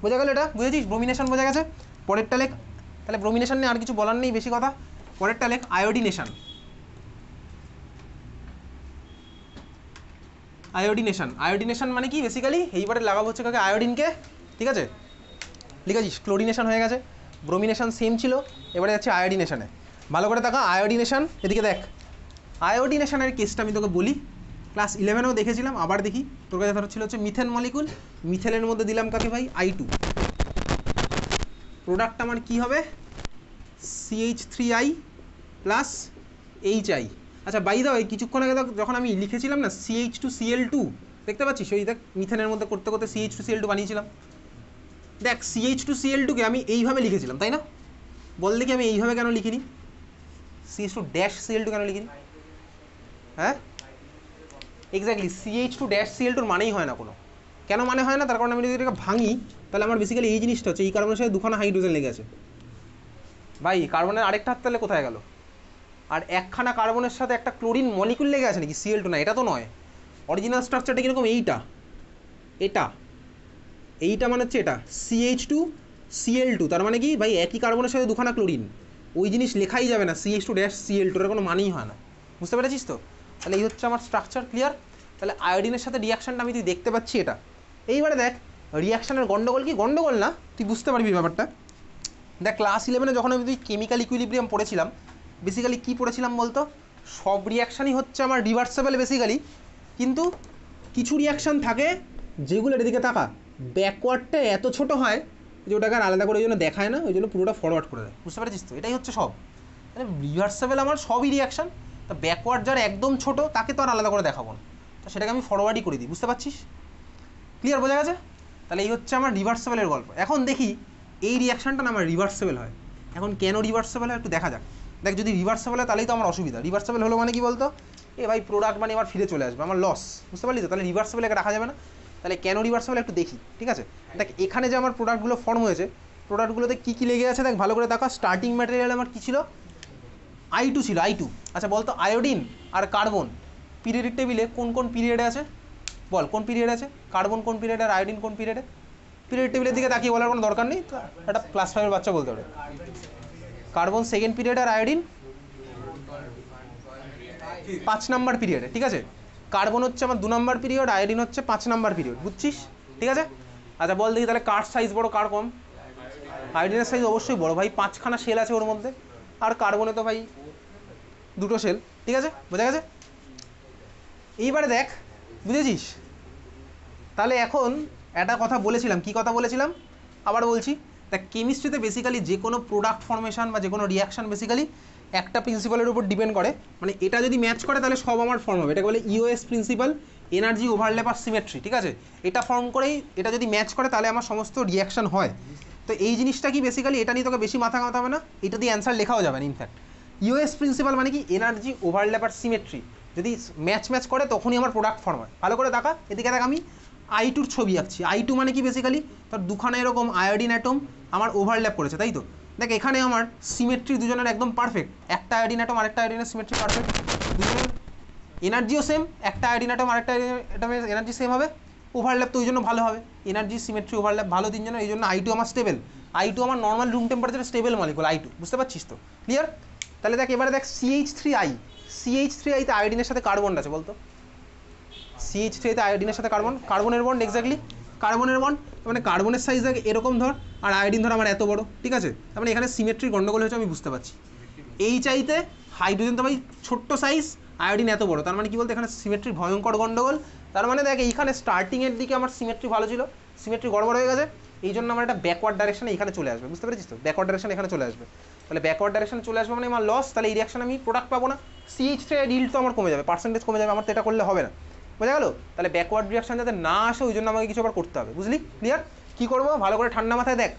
বোঝা গেল এটা? বুঝেছিস? ব্রোমিনেশন বোঝা গেছে। পরেরটা লেখ। তাহলে ব্রোমিনেশন নিয়ে আর কিছু বলার নেই বেশি কথা। পরেরটা লেখ আয়োডিনেশন। আয়োডিনেশন, আয়োডিনেশন মানে কি বেসিক্যালি? এইবারে লাগাবো হচ্ছে কাকে? আয়োডিনকে, ঠিক আছে? লিখেছিস? ক্লোরিনেশন হয়ে গেছে, ব্রোমিনেশন সেম ছিল, এবারে যাচ্ছে আয়োডিনেশনে। ভালো করে দেখা আয়োডিনেশন, এদিকে দেখ। আয়োডিনেশনের কেসটা আমি তোকে বলি, ক্লাস 11-এও দেখেছিলাম, আবার দেখি। তোর কাছে ধরো ছিল হচ্ছে মিথেন মলিকুল, মিথেনের মধ্যে দিলাম কাকে ভাই? I2। প্রোডাক্ট আমার কী হবে? CH3I plus HI। আচ্ছা বাই দা ওই কিছুক্ষণ আগে যখন আমি লিখেছিলাম না CH2Cl2, দেখতে পাচ্ছিস? ওই দেখ মিথেনের মধ্যে করতে করতে CH2Cl2 বানিয়েছিলাম। দেখ CH2Cl2কে আমি এইভাবে লিখেছিলাম, তাই না? বল দেখি আমি এইভাবে কেন লিখিনি? CH2-Cl2 কেন লিখিনি? হ্যাঁ এক্স্যাক্টলি, CH2-Cl2 মানেই হয় না কোনো। কেন মানে হয় না? তার কারণ আমি যদি এটাকে ভাঙি তাহলে আমার বেসিক্যালি এই জিনিসটা হচ্ছে, এই কার্বনের সাথে দুখানা হাইড্রোজেন লেগে আছে। ভাই কার্বনের আরেকটা হাত তাহলে কোথায় গেল? আর একখানা কার্বনের সাথে একটা ক্লোরিন মলিকুল লেগে আছে নাকি? Cl2 না, এটা তো নয়। অরিজিনাল স্ট্রাকচারটা কীরকম? এইটা, এটা, এইটা মানে হচ্ছে এটা CH2Cl2। তার মানে কি ভাই একই কার্বনের সাথে দুখানা ক্লোরিন, ওই জিনিস লেখাই যাবে না CH2-Cl2, এর কোনো মানেই হয় না। বুঝতে পেরেছিস তো? তাহলে এই হচ্ছে আমার স্ট্রাকচার, ক্লিয়ার? তাহলে আয়োডিনের সাথে রিয়াকশানটা আমি তুই দেখতে পাচ্ছি এটা। এইবারে দেখ রিয়াকশানের গন্ডগোল কি? গন্ডগোল না, তুই বুঝতে পারবি ব্যাপারটা। দেখ ক্লাস 11-এ যখন আমি তুই কেমিক্যাল ইকুইলিব্রিয়াম পড়েছিলাম, বেসিক্যালি কী পড়েছিলাম বলতো? সব রিয়াকশানই হচ্ছে আমার রিভার্সেবল বেসিক্যালি, কিন্তু কিছু রিয়াকশান থাকে যেগুলো এদিকে তাকা ব্যাকওয়ার্ডটা এত ছোট হয় যে ওটাকে আর আলাদা করে ওই জন্য দেখায় না, ওই জন্য পুরোটা ফরওয়ার্ড করে দেয়। বুঝতে পারছিস তো? এটাই হচ্ছে সব। মানে রিভার্সেবল আমার সবই রিয়াকশান, তা ব্যাকওয়ার্ড যার একদম ছোট তাকে তো আর আলাদা করে দেখাবো না, তো সেটাকে আমি ফরওয়ার্ডই করে দিই। বুঝতে পারছিস? ক্লিয়ার? বোঝা গেছে? তাহলে এই হচ্ছে আমার রিভার্সেবলের গল্প। এখন দেখি এই রিয়াকশানটা না আমার রিভার্সেবল হয়। এখন কেন রিভার্সেবল হয় একটু দেখা যাক। দেখ যদি রিভার্সেবল হয় তাহলেই তো আমার অসুবিধা। রিভার্সেবল হলো মানে কি বলতো? এ ভাই প্রোডাক্ট মানে এবার ফিরে চলে আসবে, আমার লস। বুঝতে পারলি তো? তাহলে রিভার্সেবল একে রাখা যাবে না। তাহলে কেন রিভার্সেবল একটু দেখি, ঠিক আছে? দেখ এখানে যে আমার প্রোডাক্টগুলো ফর্ম হয়েছে, প্রোডাক্টগুলোতে কী কী লেগে আছে দেখ ভালো করে দেখা। স্টার্টিং ম্যাটেরিয়াল আমার কী ছিল? I2 ছিল, I2। আচ্ছা বলতো আয়োডিন আর কার্বন পিরিয়ডিক টেবিলে কোন কোন পিরিয়ডে আছে? বল কোন পিরিয়ডে আছে? কার্বন কোন পিরিয়ডে আর আয়োডিন কোন পিরিয়ডে? পিরিয়ড টেবিলের দিকে তাকিয়ে বলার কোনো দরকার নেই, একটা ক্লাস 5-এর বাচ্চা বলতে পারে। কার্বন সেকেন্ড পিরিয়ডে আর আয়োডিন 5 নাম্বার পিরিয়ডে, ঠিক আছে? কার্বন হচ্ছে আমার 2 নাম্বার পিরিয়ড, আয়োডিন হচ্ছে 5 নাম্বার পিরিয়ড, বুঝছিস? ঠিক আছে? আচ্ছা বল দেখি তাহলে কার সাইজ বড় কার কম? আয়োডিনের সাইজ অবশ্যই বড় ভাই, 5খানা শেল আছে ওর মধ্যে, আর কার্বনে তো ভাই 2টো শেল। ঠিক আছে? বোঝা গেছে? এইবারে দেখ, বুঝেছিস? তাহলে এখন একটা কথা বলেছিলাম, কি কথা বলেছিলাম আবার বলছি। দেখ কেমিস্ট্রিতে বেসিক্যালি যে কোনো প্রোডাক্ট ফর্মেশন বা যে কোনো রিয়াকশান বেসিক্যালি একটা প্রিন্সিপালের উপর ডিপেন্ড করে। মানে এটা যদি ম্যাচ করে তাহলে সব আমার ফর্ম হবে, এটাকে বলে ইওএস প্রিন্সিপাল, এনার্জি ওভারল্যাপ আর সিমেট্রি। ঠিক আছে? এটা ফর্ম করেই, এটা যদি ম্যাচ করে তাহলে আমার সমস্ত রিয়াকশান হয়। তো এই জিনিসটা কি বেসিক্যালি, এটা নিয়ে তোকে বেশি মাথা ঘামাতে হবে না, এটা দিয়ে অ্যান্সার লেখাও যাবে না। ইনফ্যাক্ট ইওএস প্রিন্সিপাল মানে কি এনার্জি ওভারল্যাপ আর সিমেট্রি, যদি ম্যাচ করে তখনই আমার প্রোডাক্ট ফর্ম হয়। ভালো করে দেখা, এদিকে দেখ আমি I2 ছবি আঁকছি। I2 মানে কি বেসিক্যালি তার দুখানা এরকম আয়োডিন অ্যাটম আমার ওভারল্যাপ করেছে, তাই তো? দেখ এখানে আমার সিমেট্রি দুজনের একদম পারফেক্ট, একটা আয়োডিন অ্যাটম আরেকটা আয়োডিনের সিমেট্রি পারফেক্ট, দুজনের এনার্জিও সেম, একটা আয়োডিন অ্যাটম আরেকটা অ্যাটমের এনার্জি সেম হবে, ওভারল্যাপ তো ওই জন্য ভালো হবে, এনার্জি সিমেট্রি ওভারল্যাপ ভালো তিনজনের, এই জন্য I2 আমার স্টেবল। I2 আমার নর্মাল রুম টেম্পারেচারে স্টেবল মলিকুল I2, বুঝতে পারছিস তো? ক্লিয়ার? তাহলে দেখ এবারে দেখ CH3I, CH3I তে আয়োডিনের সাথে কার্বন আছে বলতো, CH3I তে আয়োডিনের সাথে কার্বনের বন্ড, এক্স্যাক্টলি কার্বনের বন্ড, মানে কার্বনের সাইজ দেখ এরকম ধর, আর আয়োডিন ধর আমার এত বড়, ঠিক আছে? তার মানে এখানে সিমেট্রির গন্ডগোল হয়েছে আমি বুঝতে পারছি। HI তে হাইড্রোজেন তো ভাই ছোট্ট সাইজ, আয়োডিন এত বড়, তার মানে কি বলতে এখানে সিমেট্রির ভয়ঙ্কর গন্ডগোল। তার মানে দেখ এইখানে স্টার্টিংয়ের দিকে আমার সিমেট্রি ভালো ছিল, সিমেট্রি গড়বড় হয়ে গেছে, এই জন্য আমার একটা ব্যাকওয়ার্ড ডাইরেকশনে এখানে চলে আসবে, বুঝতে পেরেছিস তো? ব্যাকওয়ার্ড ডাইরেকশন এখানে চলে আসবে, তাহলে ব্যাকওয়ার্ড ডাইরেকশনে চলে আসবে মানে আমার লস, তাহলে এই রিয়াকশন আমি প্রোডাক্ট পাবো না, CH3 ইল্ড তো আমার কমে যাবে, পার্সেন্টেজ কমে যাবে, আমার তো এটা করলে হবে না, বোঝা গেল? তাহলে ব্যাকওয়ার্ড রিয়াকশন যাতে না আসে ওই জন্য আমাকে কিছু আবার করতে হবে, বুঝলি? ক্লিয়ার? কী করবো ভালো করে ঠান্ডা মাথায় দেখ,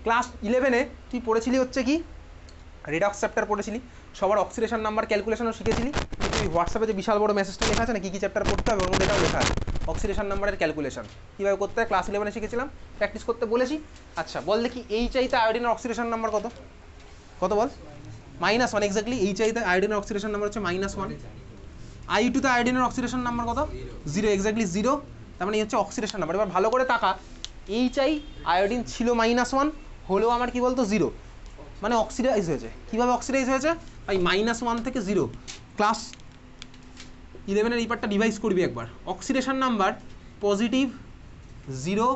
ক্লাস 11-এ তুই পড়েছিলি হচ্ছে কি রিডক্স চ্যাপ্টার পড়েছিলি, সবার অক্সিডেশন নাম্বার ক্যালকুলেশনও শিখেছিলি, তুই হোয়াটসঅ্যাপে যে বিশাল বড় মেসেজটা লেখা আছে না, কী কী চ্যাপ্টার পড়তে হবে ওর মধ্যে এটাও লেখা আছে, অক্সিডেশন নাম্বারের ক্যালকুলেশন কীভাবে করতে হয় ক্লাস 11-এ শিখেছিলাম, প্র্যাকটিস করতে বলেছি। আচ্ছা বল দেখি HI তে আয়োডিনের অক্সিডেশন নাম্বার কত, কত বল? -1, এক্স্যাক্টলি HI তে আয়োডিনের অক্সিডেশন নাম্বার হচ্ছে -1। I2 তে আয়োডিনের অক্সিডেশন নাম্বার কত? 0, এক্স্যাক্টলি 0, তার মানে এই হচ্ছে অক্সিডেশন নাম্বার। এবার ভালো করে তাকা, HI আয়োডিন ছিল -1, হলেও আমার কি বলতো 0, মানে অক্সিডাইজ হয়েছে। কীভাবে অক্সিডাইজ হয়েছে? ভাই -1 থেকে 0, ক্লাস 11-এর এই পার্টটা ডিভাইস করবি একবার। Oxidation number positive, 0,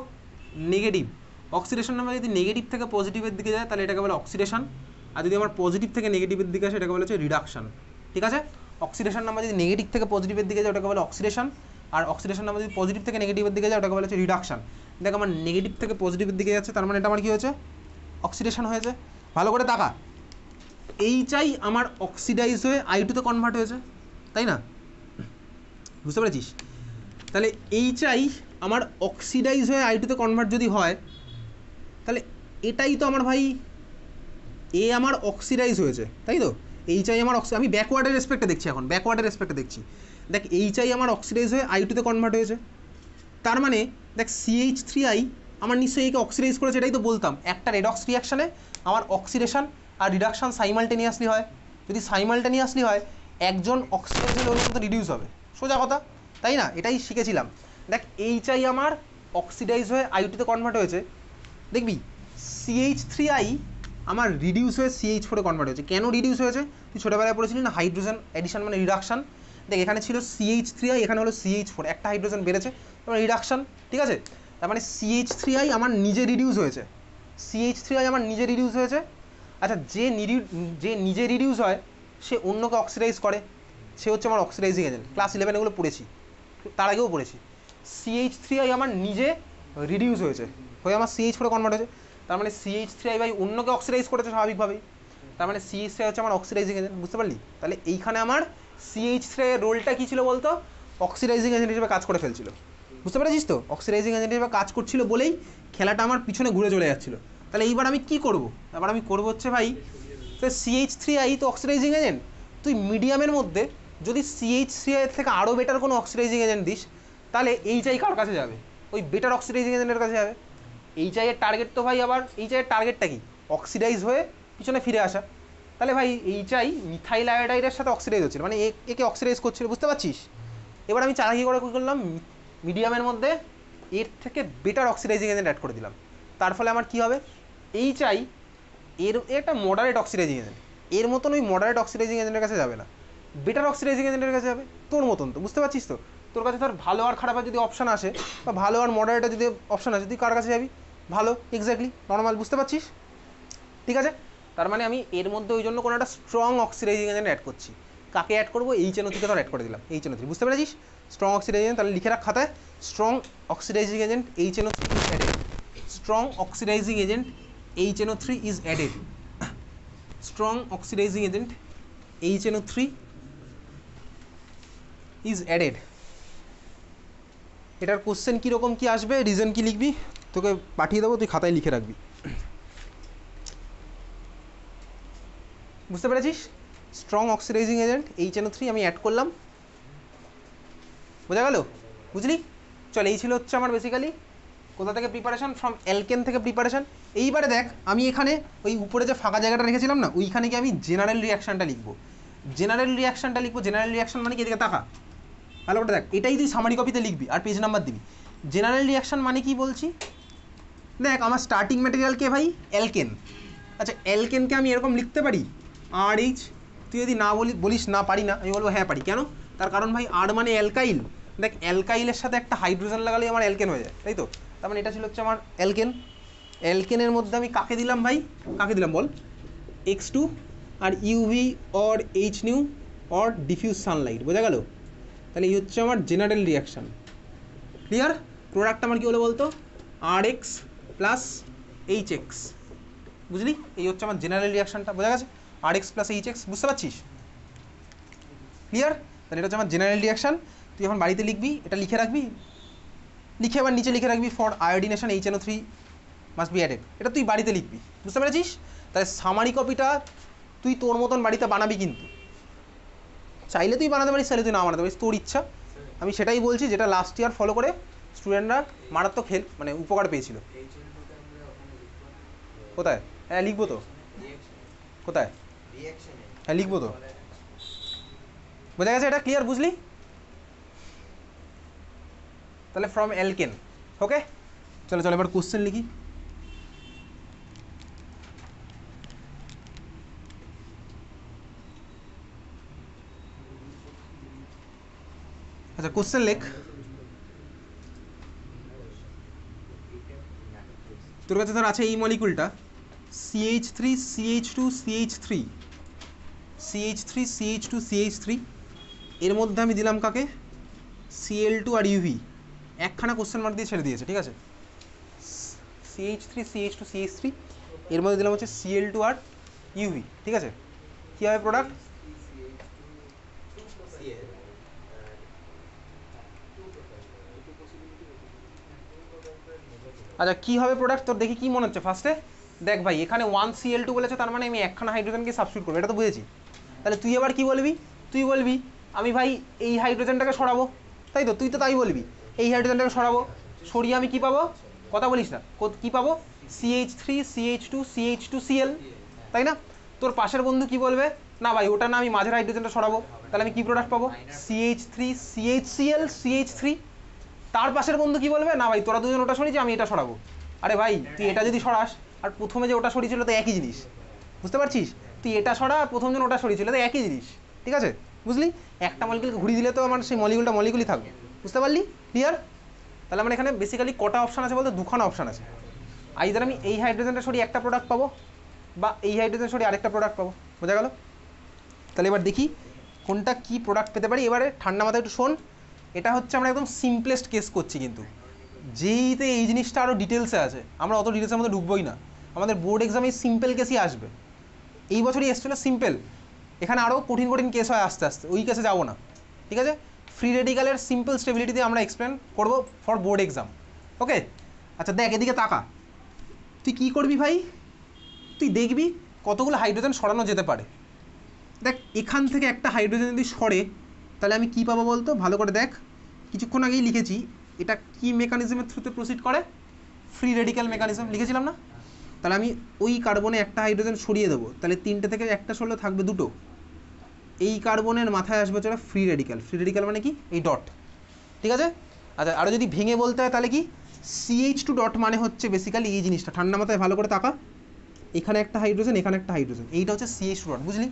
negative. Oxidation number যদি নেগেটিভ থেকে পজিটিভের দিকে যায় তাহলে এটাকে বলে অক্সিডেশন, আর যদি আমার পজিটিভ থেকে নেগেটিভের দিকে আসে এটাকে বলে হচ্ছে রিডাকশন, ঠিক আছে? অক্সিডেশন নাম্বার যদি নেগেটিভ থেকে পজিটিভের দিকে যায় ওটাকে বলে অক্সিডেশন, আর অক্সিডেশন নাম্বার যদি পজিটিভ থেকে নেগেটিভের দিকে যায় ওটাকে বলে হচ্ছে রিডাকশন। দেখ আমার নেগেটিভ থেকে পজিটিভের দিকে যাচ্ছে, তার মানে এটা আমার কী হয়েছে? অক্সিডেশন হয়েছে। ভালো করে তাকা, HI আমার অক্সিডাইজ হয়ে I2 তে কনভার্ট হয়েছে, তাই না? বুঝতে পেরেছিস? তাহলে HI আমার অক্সিডাইজ হয়ে I2 তে কনভার্ট যদি হয় তাহলে এটাই তো আমার ভাই এ আমার অক্সিডাইজ হয়েছে, তাই তো? HI আমার আমি ব্যাকওয়ার্ডের রেসপেক্টে দেখছি, এখন ব্যাকওয়ার্ডের রেসপেক্টে দেখছি। দেখ HI আমার অক্সিডাইজ হয়ে I2 তে কনভার্ট হয়েছে, তার মানে দেখ CH3I আমার নিশ্চয়ই একে অক্সিডাইজ করেছে, এটাই তো বলতাম একটা রেডক্স রিয়াকশানে আমার অক্সিডেশন আর রিডাকশান সাইমালটেনিয়াসলি হয়। যদি সাইমালটেনিয়াসলি হয় একজন অক্সিডাইজ হলে ওর মতো রিডিউস হবে, সোজা কথা, তাই না? এটাই শিখেছিলাম। দেখ HI আমার অক্সিডাইজ হয়ে I2 তে কনভার্ট হয়েছে, দেখবি CH3I আমার রিডিউস হয়ে CH4-এ কনভার্ট হয়েছে। কেন রিডিউস হয়েছে? তুই ছোটোবেলায় পড়েছিলি না হাইড্রোজেন অ্যাডিশন মানে রিডাকশান। দেখ এখানে ছিল CH3I, এখানে হলো CH4, একটা হাইড্রোজেন বেড়েছে, তারপরে রিডাকশান, ঠিক আছে? তার মানে CH3I আমার নিজে রিডিউস হয়েছে, CH3I আমার নিজে রিডিউস হয়েছে। আচ্ছা যে নিজে রিডিউস হয় সে অন্যকে অক্সিডাইজ করে, সে হচ্ছে আমার অক্সিডাইজিং এজেন্ট। ক্লাস 11 এগুলো পড়েছি, তার আগেও পড়েছি। CH3I আমার নিজে রিডিউস হয়েছে, হয়ে আমার CH4-এ কনভার্ট হয়েছে, তার মানে CH3I ভাই অন্যকে অক্সিডাইজ করেছে স্বাভাবিকভাবেই, তার মানে CH3I হচ্ছে আমার অক্সিডাইজিং এজেন্ট, বুঝতে পারলি? তাহলে এইখানে আমার CH3I এর রোলটা কী ছিল বলতো? অক্সিডাইজিং এজেন্ট হিসেবে কাজ করে ফেলছিল, বুঝতে পেরেছিস তো? অক্সিডাইজিং এজেন্ট হিসেবে কাজ করছিল বলেই খেলাটা আমার পিছনে ঘুরে চলে যাচ্ছিলো। তাহলে এইবার আমি কী করবো? এবার আমি করবো হচ্ছে ভাই CH3I তো অক্সিডাইজিং এজেন্ট, তুই মিডিয়ামের মধ্যে যদি CH3I এর থেকে আরও বেটার কোনো অক্সিডাইজিং এজেন্ট দিস তাহলে HI কার কাছে যাবে? ওই বেটার অক্সিডাইজিং এজেন্টের কাছে যাবে। HI এর টার্গেট তো ভাই আবার HI এর টার্গেটটা কি? অক্সিডাইজ হয়ে পিছনে ফিরে আসা। তাহলে ভাই HI মিথাইল আয়োডাইডের সাথে অক্সিডাইজ হচ্ছিল, মানে একে অক্সিডাইজ করছিল, বুঝতে পারছিস? এবার আমি চালাকি করে কী করলাম, মিডিয়ামের মধ্যে এর থেকে বেটার অক্সিডাইজিং এজেন্ট অ্যাড করে দিলাম। তার ফলে আমার কী হবে, HI এর একটা মডারেট অক্সিডাইজিং এজেন্ট, এর মতন ওই মডারেট অক্সিডাইজিং এজেন্টের কাছে যাবে না, বেটার অক্সিডাইজিং এজেন্টের কাছে যাবে, তোর মতন তো, বুঝতে পারছিস তো? তোর কাছে ধর ভালো আর খারাপের যদি অপশান আসে বা ভালো আর মডারেটের যদি অপশান আসে, তুই কার কাছে যাবি? ভালো, এক্স্যাক্টলি নর্মাল, বুঝতে পারছিস? ঠিক আছে, তার মানে আমি এর মধ্যে ওই জন্য কোনো একটা স্ট্রং অক্সিডাইজিং এজেন্ট অ্যাড করছি। কাকে অ্যাড করবো? HNO3 কে ধর অ্যাড করে দিলাম, HNO3, বুঝতে পেরেছিস? স্ট্রং অক্সিডাইজিং এজেন্ট, তাহলে লিখে রাখ খাতায়, strong oxidising agent HNO3 is added, strong oxidising agent HNO3 is added, strong oxidising agent HNO3 is added. এটার কোশ্চেন কীরকম কী আসবে, রিজন কী লিখবি, তোকে পাঠিয়ে দেবো, তুই খাতায় লিখে রাখবি, বুঝতে পেরেছিস? স্ট্রং অক্সিডাইজিং এজেন্ট HNO3 আমি অ্যাড করলাম, বোঝা গেল? বুঝলি? চল এই ছিল হচ্ছে আমার বেসিক্যালি কোথা থেকে প্রিপারেশন, ফ্রম অ্যালকেন থেকে প্রিপারেশন। এইবারে দেখ আমি এখানে ওই উপরে যে ফাঁকা জায়গাটা রেখেছিলাম না, ওইখানে গিয়ে আমি জেনারেল রিয়াকশানটা লিখবো। জেনারেল রিয়াকশান মানে কি, এদিকে তাকা ভালো করে দেখ, এটাই তুই সামারি কপিতে লিখবি আর পেজ নাম্বার দিবি। জেনারেল রিয়াকশান মানে কি বলছি, দেখ আমার স্টার্টিং ম্যাটেরিয়াল কে ভাই, অ্যালকেন। আচ্ছা অ্যালকেনকে আমি এরকম লিখতে পারি RH, তুই যদি না বলিস না পারি না, আমি বলবো হ্যাঁ পারি। কেন, তার কারণ ভাই আর মানে অ্যালকাইল, দেখ অ্যালকাইলের সাথে একটা হাইড্রোজেন লাগালেই আমার অ্যালকেন হয়ে যায়, তাই তো। তার মানে এটা ছিল হচ্ছে আমার অ্যালকেন। অ্যালকেনের মধ্যে আমি কাকে দিলাম ভাই, কাকে দিলাম বল, X2 আর UV or HNu or diffuse sunlight, বোঝা গেল। তাহলে এই হচ্ছে আমার জেনারেল রিয়াকশান। ক্লিয়ার, প্রোডাক্ট আমার কী হলো বলতো, RH প্লাস HX, বুঝলি, এই হচ্ছে আমার জেনারেল রিয়াকশানটা, বোঝা গেছে, RH প্লাস HX, বুঝতে পারছিস, ক্লিয়ার। তাহলে এটা হচ্ছে আমার জেনারেল রিয়াকশান। তুই এখন বাড়িতে লিখবি, এটা লিখে রাখবি, লিখে আবার নিচে লিখে রাখবি for iodination HNO3 must be added, এটা তুই বাড়িতে লিখবি, বুঝতে পেরেছিস। তাহলে সামারি কপিটা তুই তোর মতন বাড়িতে বানাবি, কিন্তু চাইলে তুই বানাতে পারিস, চাইলে তুই না বানাতে পারিস, তোর ইচ্ছা। আমি সেটাই বলছি যেটা লাস্ট ইয়ার ফলো করে স্টুডেন্টরা মারাত্মক মানে উপকার পেয়েছিল। কোথায়, হ্যাঁ লিখবো তো, কোথায়, হ্যাঁ লিখবো তো, বোঝা গেছে, এটা ক্লিয়ার, বুঝলি। তাহলে ফ্রম অ্যালকেন, ওকে। চলো চলো এবার কোশ্চেন লিখি। আচ্ছা কোশ্চেন লেখ, তোর কাছে ধর আছে এই মলিকুলটা CH3 CH2 CH3 CH3 CH2 CH3, এর মধ্যে আমি দিলাম কাকে, Cl2 আর UV, একখানা কোশ্চেন মার্ক দিয়ে ছেড়ে দিয়েছে, ঠিক আছে। CH3 CH2 CH3, এর মধ্যে দিলাম হচ্ছে Cl2 আর UV, ঠিক আছে। কী হবে প্রোডাক্ট, আচ্ছা কী হবে প্রোডাক্ট তোর দেখি কী মনে হচ্ছে ফার্স্টে, দেখ ভাই এখানে 1Cl2 বলেছে, তার মানে আমি একখানা হাইড্রোজেনকে সাবস্টিটিউট করবো, এটা তো বুঝেছি। তাহলে তুই এবার কী বলবি, তুই বলবি আমি ভাই এই হাইড্রোজেনটাকে সরাবো, তাই তো, তুই তো তাই বলবি, এই হাইড্রোজেনটাকে সরাবো, সরিয়ে আমি কী পাবো, কথা বলিস না, কী পাবো, CH3 CH2 CH2Cl, তাই না। তোর পাশের বন্ধু কি বলবে, না ভাই ওটা না, আমি মাঝের হাইড্রোজেনটা সরাবো, তাহলে আমি কী প্রোডাক্ট পাবো, CH3 CHCl CH3। তার পাশের বন্ধু কি বলবে, না ভাই তোরা দুজন ওটা সরিয়েছি, আমি এটা সরাবো। আরে ভাই তুই এটা যদি সরাস আর প্রথমে যে ওটা সরিয়েছিল তো একই জিনিস, বুঝতে পারছিস, তুই এটা সরা আর প্রথম জন ওটা সরিয়েছিল তো একই জিনিস, ঠিক আছে, বুঝলি। একটা মলিকুলকে ঘুরিয়ে দিলে তো আমার সেই মলিকুলই থাকবে, বুঝতে পারলি, ক্লিয়ার। তাহলে আমার এখানে বেসিক্যালি কটা অপশান আছে বলতে, দুখানা অপশান আছে, আইদার আমি এই হাইড্রোজেনটা সরিয়ে একটা প্রোডাক্ট পাবো, বা এই হাইড্রোজেন সরিয়ে আরেকটা প্রোডাক্ট পাবো, বোঝা গেল। তাহলে এবার দেখি কোনটা কি প্রোডাক্ট পেতে পারি। এবারে ঠান্ডা মাথায় একটু শোন, এটা হচ্ছে আমরা একদম সিম্পলেস্ট কেস করছি, কিন্তু যেইতে এই জিনিসটা আরও ডিটেলসে আছে, আমরা অত ডিটেলসের মধ্যে ঢুকবোই না, আমাদের বোর্ড এক্সামে সিম্পল কেসই আসবে, এই বছরই এসেছিলো সিম্পল, এখানে আরও কঠিন কঠিন কেস হয় আস্তে আস্তে, ওই কেসে যাবো না, ঠিক আছে। ফ্রি রেডিক্যালের সিম্পল স্টেবিলিটি দিয়ে আমরা এক্সপ্লেন করবো ফর বোর্ড এক্সাম, ওকে। আচ্ছা দেখ এদিকে তাকা, তুই কী করবি ভাই, তুই দেখবি কতগুলো হাইড্রোজেন সরানো যেতে পারে। দেখ এখান থেকে একটা হাইড্রোজেন যদি সরে, তাহলে আমি কী পাবো বলতো, ভালো করে দেখ, কিছুক্ষণ আগেই লিখেছি, এটা কি মেকানিজমের থ্রুতে প্রসিড করে, ফ্রি রেডিক্যাল মেকানিজম লিখেছিলাম না। তাহলে আমি ওই কার্বনে একটা হাইড্রোজেন সরিয়ে দেবো, তাহলে তিনটে থেকে একটা সরলে থাকবে দুটো, এই কার্বনের মাথায় আসবে হচ্ছে ফ্রি রেডিক্যাল, ফ্রি রেডিক্যাল মানে কি, এই ডট, ঠিক আছে। আচ্ছা আরও যদি ভেঙে বলতে হয় তাহলে কি, CH2 ডট মানে হচ্ছে বেসিক্যালি এই জিনিসটা, ঠান্ডা মাথায় ভালো করে তাকা, এখানে একটা হাইড্রোজেন এখানে একটা হাইড্রোজেন, এইটা হচ্ছে CH2 ডট, বুঝলি।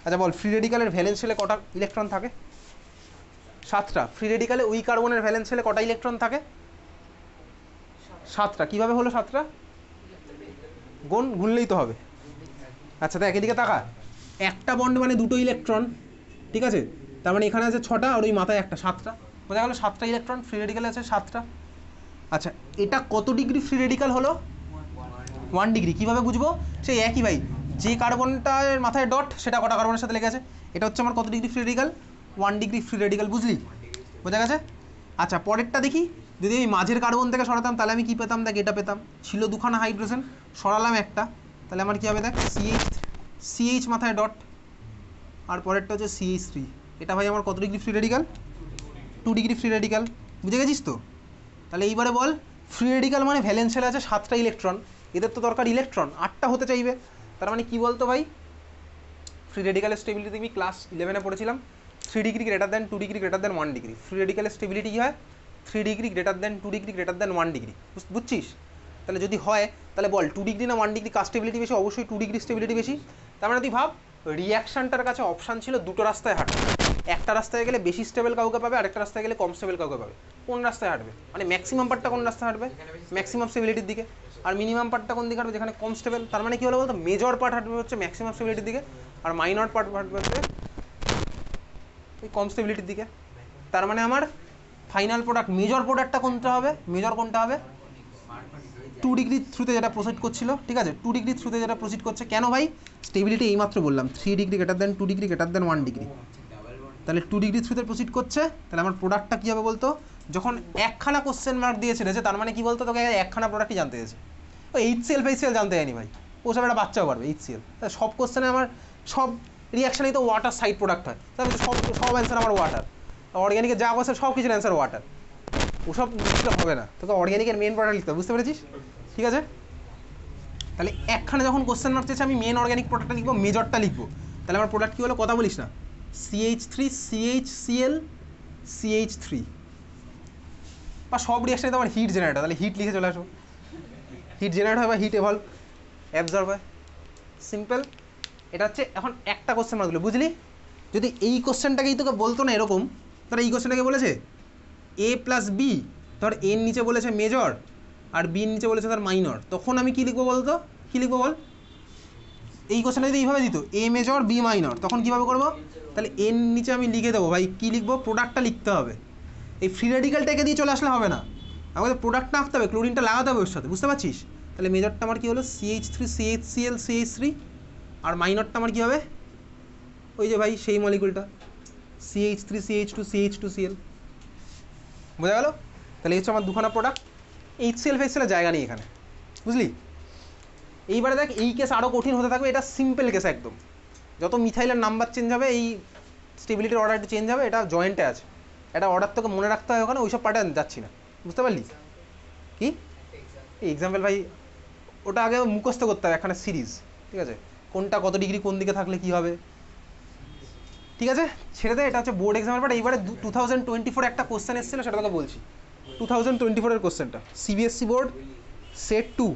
আচ্ছা বল ফ্রি রেডিক্যালের ভ্যালেন্স শেলে কটা ইলেকট্রন থাকে, 7টা। ফ্রি রেডিক্যালে ওই কার্বনের ভ্যালেন্স শেলে কটা ইলেকট্রন থাকে, 7টা। কীভাবে হলো 7টা, গুনলেই তো হবে। আচ্ছা দেখ এদিকে তাকা, একটা বন্ড মানে দুটো ইলেকট্রন, ঠিক আছে, তার মানে এখানে আছে 6টা আর ওই মাথায় একটা, 7টা, বোঝা গেল, 7টা ইলেকট্রন, ফ্রি রেডিক্যালে আছে 7টা। আচ্ছা এটা কত ডিগ্রি ফ্রি রেডিক্যাল হলো, 1 ডিগ্রি। কীভাবে বুঝবো, সেই একই ভাই, যে কার্বনটার মাথায় ডট সেটা কটা কার্বনের সাথে লেগে আছে, এটা হচ্ছে আমার কত degree free radical, 1 degree free radical, বুঝলি, বোঝা গেছে। আচ্ছা পরেরটা দেখি, যদি আমি মাঝের কার্বন থেকে সরাতাম তাহলে আমি কী পেতাম, দেখ এটা পেতাম, ছিল দুখানা হাইড্রোজেন, সরালাম একটা, তাহলে আমার কী হবে দেখ, CH মাথায় ডট, আর পরেরটা হচ্ছে CH3, এটা ভাই আমার কত degree free radical, 2 degree free radical, বুঝে গেছিস তো। তাহলে এইবারে বল ফ্রি রেডিক্যাল মানে ভ্যালেন্সিয়াল আছে 7টা ইলেকট্রন, এদের তো দরকার ইলেকট্রন 8টা হতে চাইবে। তার মানে কি বলতো ভাই, ফ্রি রেডিক্যালের স্টেবিলিটি তুমি ক্লাস 11-এ পড়েছিলাম 3 degree greater than 2 degree greater than 1 degree. Free রেডিক্যালের স্টেবিলিটি কী হয় 3 degree greater than 2 degree greater than 1 degree, বুঝছিস? তাহলে যদি হয় তাহলে বল 2 ডিগ্রি না 1 ডিগ্রি কার স্টেবিলিটি বেশি? অবশ্যই 2 ডিগ্রি স্টেবিলিটি বেশি। তার মানে তুই ভাব রিয়াকশানটার কাছে অপশান ছিল দুটো রাস্তায় হাঁটবে, একটা রাস্তায় গেলে বেশি স্টেবল কাউকে পাবে, আরেকটা রাস্তায় গেলে কম স্টেবল কাউকে পাবে। কোন রাস্তায় হাঁটবে মানে ম্যাক্সিমাম পার্টটা কোন রাস্তায় হাঁটবে? ম্যাক্সিমাম স্টেবিলিটির দিকে। আর মিনিমাম পার্টটা কোন দিকে হাঁটবে? যেখানে কম স্টেবল। তার মানে কি হলো বলতো, মেজর পার্ট হাঁটবে হচ্ছে ম্যাক্সিমাম স্টেবিলিটির দিকে, আর মাইনর পার্ট হাঁটবে হচ্ছে ওই কম স্টেবিলিটির দিকে। তার মানে আমার ফাইনাল প্রোডাক্ট মেজর প্রোডাক্টটা কোনটা হবে? মেজর কোনটা হবে? 2 ডিগ্রি থ্রুতে যেটা প্রসিড করছিল, ঠিক আছে, 2 ডিগ্রি থ্রুতে যেটা প্রসিড করছে। কেন ভাই? স্টেবিলিটি এইমাত্র বললাম 3 degree greater than 2 degree greater than 1 degree. তাহলে 2 ডিগ্রি থ্রুতে প্রসিড করছে, তাহলে আমার প্রোডাক্টটা কী হবে বলতো? যখন একখানা কোশ্চেন মার্ক দিয়েছে তার মানে কি বলতো, তোকে একখানা প্রোডাক্টই জানতে হয়েছে। ও HCl ফেসিএল জানতে যায়নি ভাই, ওসব একটা বাচ্চাও পারবে HCl। সব কোশ্চেনে আমার সব রিয়াকশানেই তো ওয়াটার সাইড প্রোডাক্ট হয়, তাহলে সব অ্যান্সার আমার ওয়াটার। অর্গ্যানিকে যা কোশ্চেন সব কিছুর অ্যান্সার ওয়াটার, ওসব হবে না। তোকে অর্গ্যানিকের মেন প্রোডাক্ট লিখতে হবে, বুঝতে পেরেছিস? ঠিক আছে, তাহলে একখানে যখন কোশ্চেন মার্ক চেয়েছে আমি মেন অর্গ্যানিক প্রোডাক্টটা লিখবো, মেজরটা লিখবো। তাহলে আমার প্রোডাক্ট কী হলো কথা বলিস না, CH3 CHCl CH3। বা সব রিয়াকশানে তো আমার হিট জেনারেট হয়, তাহলে হিট লিখে চলে আসো, হিট জেনারেট হয় বা হিট এভলভ অ্যাবজর্ব হয়, সিম্পল। এটা হচ্ছে এখন একটা কোশ্চেন মার্কগুলো, বুঝলি? যদি এই কোশ্চেনটাকেই তোকে বলতো না এরকম, তাহলে এই কোশ্চেনটাকে বলেছে A প্লাস বি, ধর এর নিচে বলেছে মেজর আর বির নিচে বলেছে তার মাইনর, তখন আমি কী লিখবো বলতো? কী লিখবো বল? এই কোশ্চেনটা যদি এইভাবে দিত A মেজর বি মাইনর, তখন কীভাবে করবো? তাহলে এর নিচে আমি লিখে দেবো ভাই, কী লিখবো? প্রোডাক্টটা লিখতে হবে। এই ফ্রি রেডিক্যালটাকে দিয়ে চলে আসলে হবে না, আমাদের প্রোডাক্টটা আঁকতে হবে, ক্লোরিনটা লাগাতে হবে ওর সাথে, বুঝতে পারছিস? তাহলে মেজরটা আমার কী হলো CH3 CHCl CH3, আর মাইনরটা আমার কী হবে? ওই যে ভাই সেই মলিকুলটা CH3 CH2 CH2Cl, বোঝা গেল? তাহলে এই হচ্ছে আমার দুখানা প্রোডাক্ট। HCl ফেসিএলের জায়গা নেই এখানে, বুঝলি? এইবারে দেখ এই কেস আরও কঠিন হতে থাকবে, এটা সিম্পল কেস একদম। যত মিথাইলের নাম্বার চেঞ্জ হবে এই স্টেবিলিটির অর্ডারটা চেঞ্জ হবে, এটা জয়েন্টে আছে, এটা অর্ডার তোকে মনে রাখতে হয় ওখানে, ওইসব পার্টে যাচ্ছি না, বুঝতে পারলি? কি এই এক্সাম্পল ভাই ওটা আগে মুখস্থ করতে হবে, এখানে সিরিজ, ঠিক আছে, কোনটা কত ডিগ্রি কোন দিকে থাকলে কী হবে, ঠিক আছে, ছেড়ে দেয়। এটা হচ্ছে বোর্ড এক্সামের পার্ট। এইবারে 2024 একটা কোশ্চেন এসেছিলো, সেটা তোকে বলছি। 2024-এর কোশ্চেনটা, CBSE বোর্ড সেট 2